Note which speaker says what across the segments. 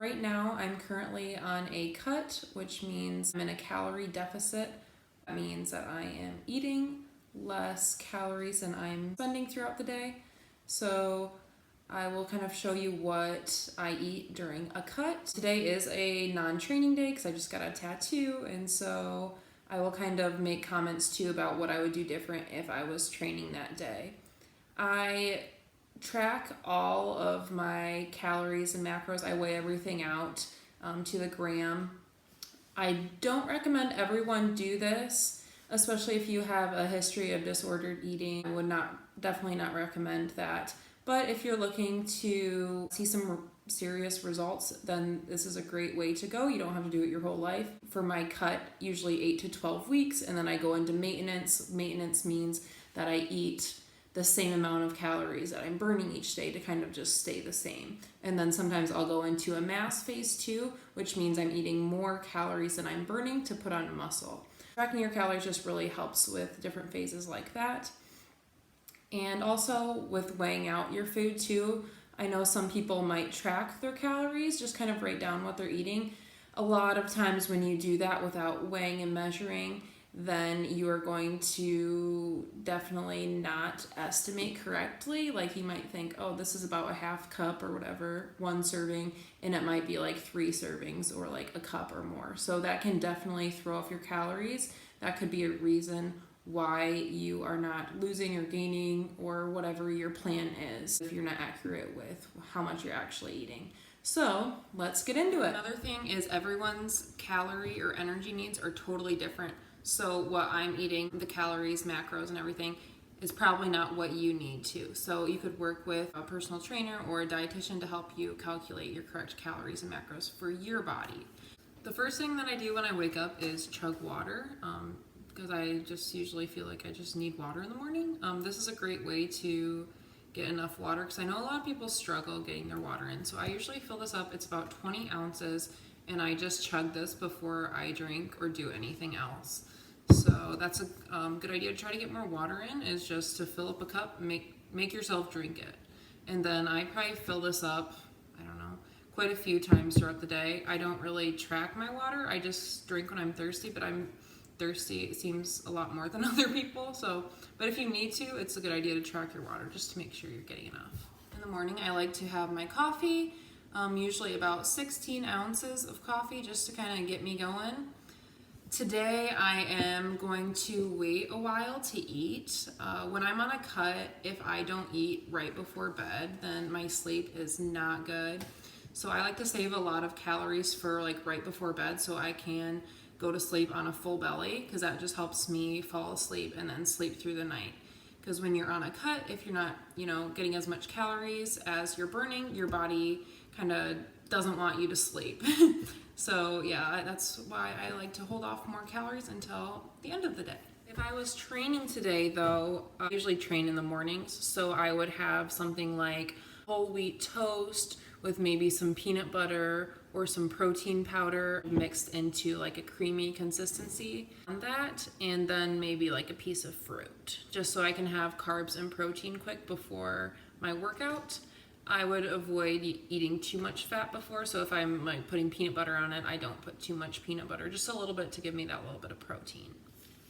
Speaker 1: Right now, I'm currently on a cut, which means I'm in a calorie deficit. That means that I am eating less calories than I'm spending throughout the day. So I will kind of show you what I eat during a cut. Today is a non-training day because I just got a tattoo, and so I will kind of make comments too about what I would do different if I was training that day. I track all of my calories and macros. I weigh everything out to the gram. I don't recommend everyone do this, especially if you have a history of disordered eating. I would definitely not recommend that. But if you're looking to see some serious results, then this is a great way to go. You don't have to do it your whole life. For my cut, usually 8 to 12 weeks, and then I go into maintenance. Maintenance means that I eat the same amount of calories that I'm burning each day to kind of just stay the same. And then sometimes I'll go into a mass phase 2, which means I'm eating more calories than I'm burning to put on muscle. Tracking your calories just really helps with different phases like that. And also with weighing out your food too. I know some people might track their calories, just kind of write down what they're eating. A lot of times when you do that without weighing and measuring, then you are going to definitely not estimate correctly. Like you might think, oh, this is about a half cup or whatever, 1 serving, and it might be like 3 servings or like a cup or more. So that can definitely throw off your calories. That could be a reason why you are not losing or gaining or whatever your plan is if you're not accurate with how much you're actually eating. So let's get into it. Another thing is everyone's calorie or energy needs are totally different. So what I'm eating, the calories, macros, and everything is probably not what you need to. So you could work with a personal trainer or a dietitian to help you calculate your correct calories and macros for your body. The first thing that I do when I wake up is chug water because I just usually feel like I just need water in the morning. This is a great way to get enough water because I know a lot of people struggle getting their water in. So I usually fill this up. It's about 20 ounces and I just chug this before I drink or do anything else. So that's a good idea to try to get more water in, is just to fill up a cup, make yourself drink it. And then I probably fill this up, I don't know, quite a few times throughout the day. I don't really track my water. I just drink when I'm thirsty, but I'm thirsty, it seems, a lot more than other people. But if you need to, it's a good idea to track your water just to make sure you're getting enough. In the morning, I like to have my coffee, usually about 16 ounces of coffee just to kind of get me going. Today I am going to wait a while to eat. When I'm on a cut, if I don't eat right before bed, then my sleep is not good. So I like to save a lot of calories for like right before bed so I can go to sleep on a full belly, because that just helps me fall asleep and then sleep through the night. Because when you're on a cut, if you're not, getting as much calories as you're burning, your body kind of doesn't want you to sleep. So yeah, that's why I like to hold off more calories until the end of the day. If I was training today though, I usually train in the mornings, so I would have something like whole wheat toast with maybe some peanut butter or some protein powder mixed into like a creamy consistency on that, and then maybe like a piece of fruit, just so I can have carbs and protein quick before my workout. I would avoid eating too much fat before, so if I'm like putting peanut butter on it, I don't put too much peanut butter, just a little bit to give me that little bit of protein.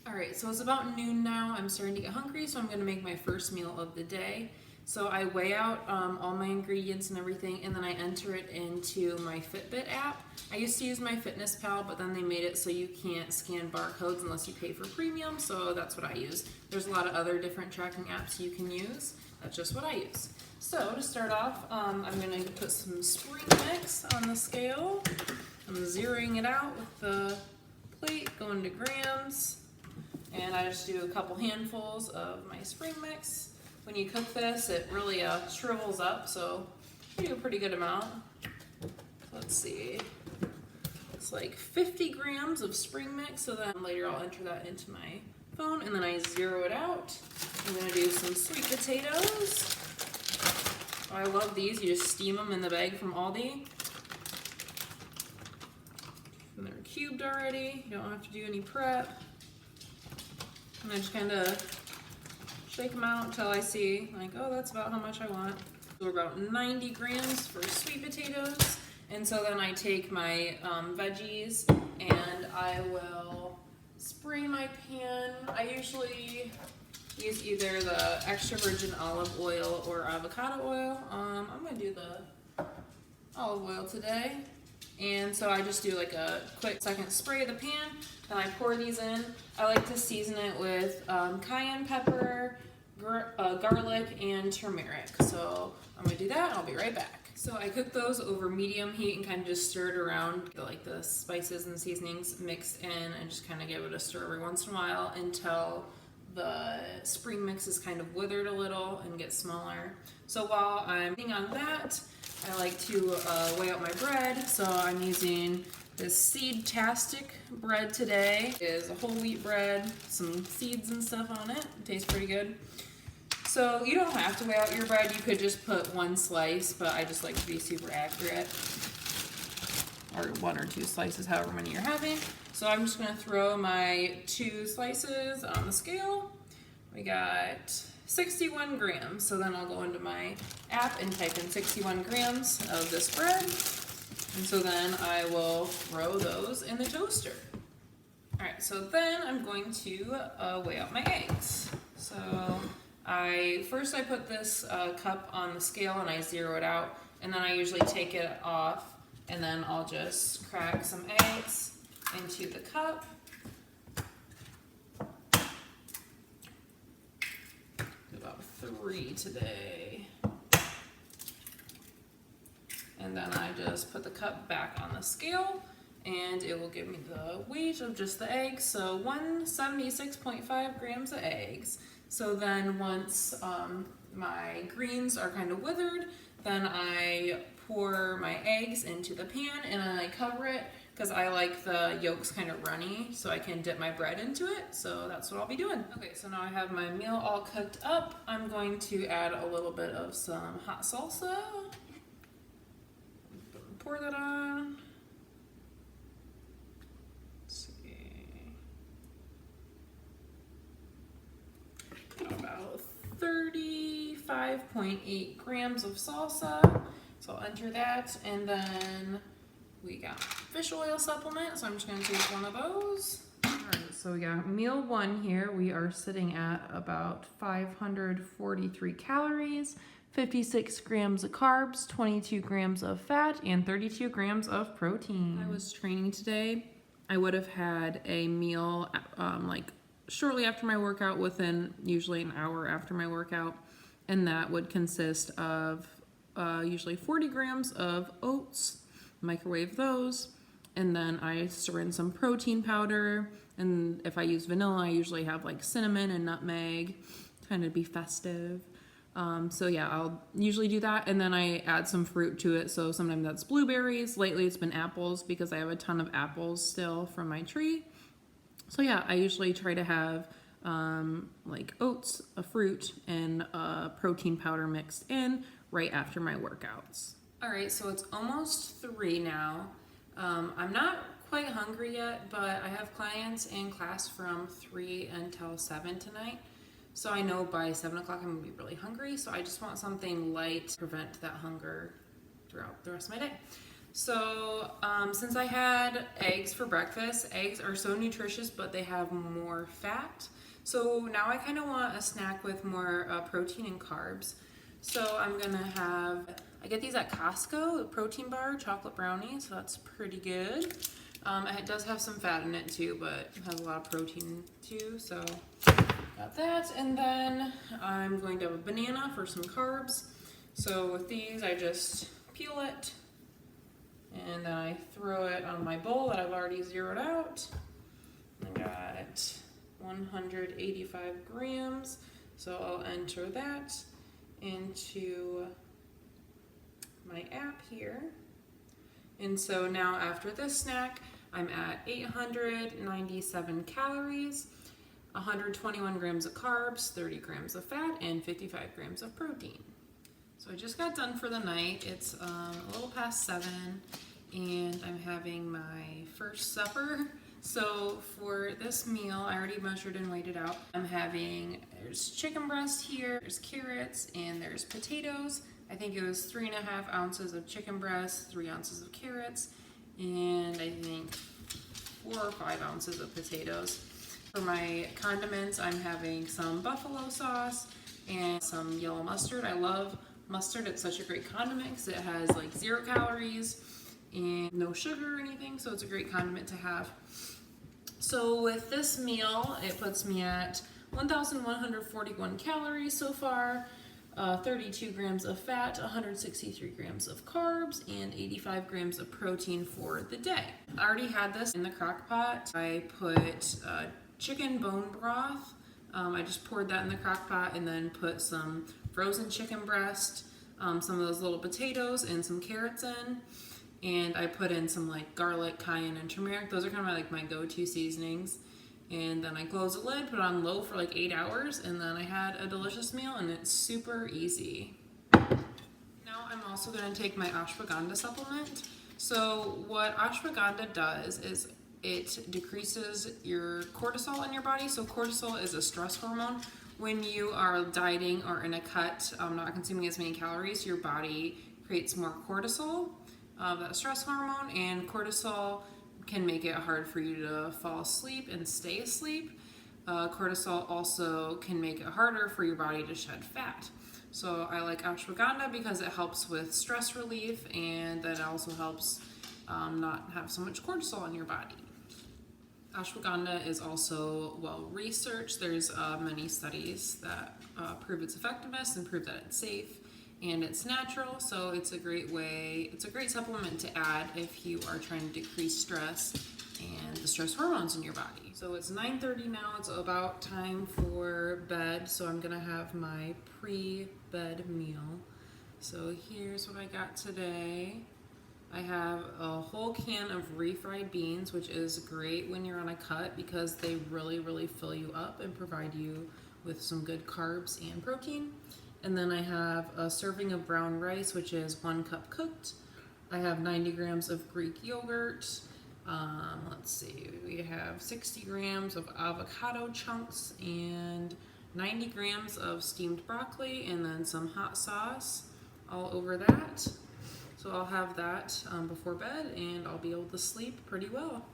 Speaker 1: All right, so it's about noon now. I'm starting to get hungry, so I'm gonna make my first meal of the day. So I weigh out all my ingredients and everything, and then I enter it into my Fitbit app. I used to use MyFitnessPal, but then they made it so you can't scan barcodes unless you pay for premium, so that's what I use. There's a lot of other different tracking apps you can use. That's just what I use. So to start off, I'm going to put some spring mix on the scale. I'm zeroing it out with the plate, going to grams, and I just do a couple handfuls of my spring mix. When you cook this, it really shrivels up, so I do a pretty good amount. Let's see, it's like 50 grams of spring mix, so then later I'll enter that into my phone, and then I zero it out. I'm gonna do some sweet potatoes. I love these. You just steam them in the bag from Aldi. And they're cubed already. You don't have to do any prep. And I just kind of shake them out until I see, like, oh, that's about how much I want. So we're about 90 grams for sweet potatoes. And so then I take my veggies and I will spray my pan. I usually use either the extra virgin olive oil or avocado oil. I'm gonna do the olive oil today. And so I just do like a quick second spray of the pan, and I pour these in. I like to season it with cayenne pepper, garlic, and turmeric. So I'm gonna do that and I'll be right back. So I cook those over medium heat and kind of just stir it around, like the spices and seasonings mixed in, and just kind of give it a stir every once in a while until the spring mix is kind of withered a little and gets smaller. So while I'm working on that, I like to weigh out my bread. So I'm using this Seed-tastic bread today. It is a whole wheat bread, some seeds and stuff on it. It tastes pretty good. So you don't have to weigh out your bread. You could just put one slice, but I just like to be super accurate. Or 1 or 2 slices, however many you're having. So I'm just gonna throw my 2 slices on the scale. We got 61 grams. So then I'll go into my app and type in 61 grams of this bread. And so then I will throw those in the toaster. All right, so then I'm going to weigh out my eggs. So first I put this cup on the scale and I zero it out, and then I usually take it off, and then I'll just crack some eggs into the cup. About 3 today. And then I just put the cup back on the scale, and it will give me the weight of just the eggs. So 176.5 grams of eggs. So then once my greens are kind of withered, then I pour my eggs into the pan and I cover it because I like the yolks kind of runny so I can dip my bread into it. So that's what I'll be doing. Okay, so now I have my meal all cooked up. I'm going to add a little bit of some hot salsa. Pour that on. Let's see. About 35.8 grams of salsa. So I'll enter that, and then we got fish oil supplement, so I'm just gonna take one of those. All right, so we got meal 1 here. We are sitting at about 543 calories, 56 grams of carbs, 22 grams of fat, and 32 grams of protein. I was training today. I would have had a meal like shortly after my workout, within usually an hour after my workout, and that would consist of usually 40 grams of oats, microwave those, and then I stir in some protein powder, and if I use vanilla, I usually have like cinnamon and nutmeg, kind of be festive. So yeah, I'll usually do that, and then I add some fruit to it. So sometimes that's blueberries. Lately it's been apples because I have a ton of apples still from my tree. So yeah, I usually try to have like oats, a fruit, and a protein powder mixed in right after my workouts. All right, so it's almost 3 now. I'm not quite hungry yet, but I have clients in class from 3 until 7 tonight. So I know by 7 o'clock I'm gonna be really hungry, so I just want something light to prevent that hunger throughout the rest of my day. So since I had eggs for breakfast, eggs are so nutritious, but they have more fat. So now I kind of want a snack with more protein and carbs. So I'm gonna have, I get these at Costco, a protein bar, chocolate brownie, so that's pretty good. It does have some fat in it too, but it has a lot of protein too, so got that. And then I'm going to have a banana for some carbs. So with these, I just peel it, and then I throw it on my bowl that I've already zeroed out. I got 185 grams, so I'll enter that into my app here. And so now after this snack, I'm at 897 calories, 121 grams of carbs, 30 grams of fat, and 55 grams of protein. So I just got done for the night. It's a little past 7, and I'm having my first supper. So for this meal, I already measured and weighed it out. I'm having, there's chicken breast here, there's carrots, and there's potatoes. I think it was 3.5 ounces of chicken breast, 3 ounces of carrots, and I think 4 or 5 ounces of potatoes. For my condiments, I'm having some buffalo sauce and some yellow mustard. I love mustard. It's such a great condiment because it has like 0 calories and no sugar or anything, so it's a great condiment to have. So with this meal, it puts me at 1,141 calories so far, 32 grams of fat, 163 grams of carbs, and 85 grams of protein for the day. I already had this in the crock pot. I put chicken bone broth. I just poured that in the crock pot and then put some frozen chicken breast, some of those little potatoes, and some carrots in. And I put in some like garlic, cayenne, and turmeric. Those are kind of my go-to seasonings. And then I closed the lid, put it on low for like 8 hours, and then I had a delicious meal, and it's super easy. Now I'm also going to take my ashwagandha supplement. So what ashwagandha does is it decreases your cortisol in your body. So cortisol is a stress hormone. When you are dieting or in a cut, not consuming as many calories, your body creates more cortisol, that stress hormone, and cortisol can make it hard for you to fall asleep and stay asleep. Cortisol also can make it harder for your body to shed fat. So I like ashwagandha because it helps with stress relief, and that also helps not have so much cortisol in your body. Ashwagandha is also well researched. There's many studies that prove its effectiveness and prove that it's safe and it's natural, so it's a great supplement to add if you are trying to decrease stress and the stress hormones in your body. So it's 9:30 now, it's about time for bed, so I'm gonna have my pre-bed meal. So here's what I got today. I have a whole can of refried beans, which is great when you're on a cut because they really fill you up and provide you with some good carbs and protein. And then I have a serving of brown rice, which is 1 cup cooked. I have 90 grams of Greek yogurt. Let's see, we have 60 grams of avocado chunks and 90 grams of steamed broccoli, and then some hot sauce all over that. So I'll have that before bed, and I'll be able to sleep pretty well.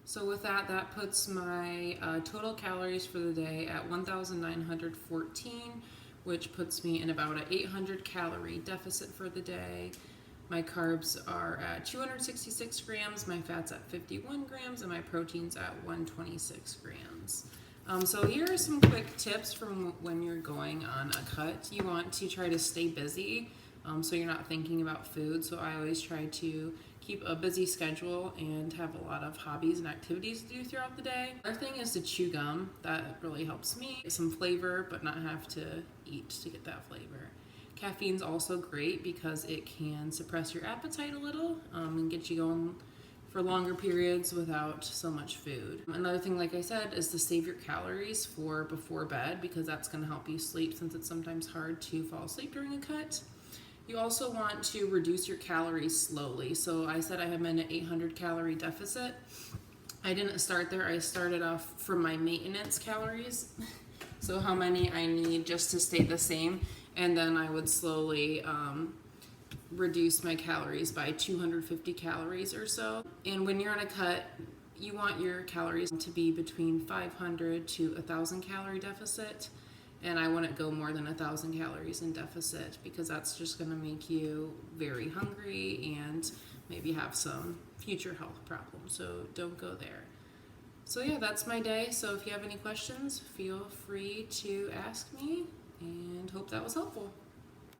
Speaker 1: So with that, that puts my total calories for the day at 1,914, which puts me in about an 800 calorie deficit for the day. My carbs are at 266 grams, my fat's at 51 grams, and my protein's at 126 grams. So here are some quick tips from when you're going on a cut. You want to try to stay busy, so you're not thinking about food. So I always try to keep a busy schedule and have a lot of hobbies and activities to do throughout the day. Another thing is to chew gum. That really helps me get some flavor, but not have to eat to get that flavor. Caffeine's also great because it can suppress your appetite a little and get you going for longer periods without so much food. Another thing, like I said, is to save your calories for before bed because that's going to help you sleep since it's sometimes hard to fall asleep during a cut. You also want to reduce your calories slowly. So I said I have an 800 calorie deficit. I didn't start there. I started off from my maintenance calories. So how many I need just to stay the same. And then I would slowly reduce my calories by 250 calories or so. And when you're on a cut, you want your calories to be between 500 to 1,000 calorie deficit. And I wouldn't go more than 1,000 calories in deficit because that's just going to make you very hungry and maybe have some future health problems. So don't go there. So yeah, that's my day. So if you have any questions, feel free to ask me, and hope that was helpful.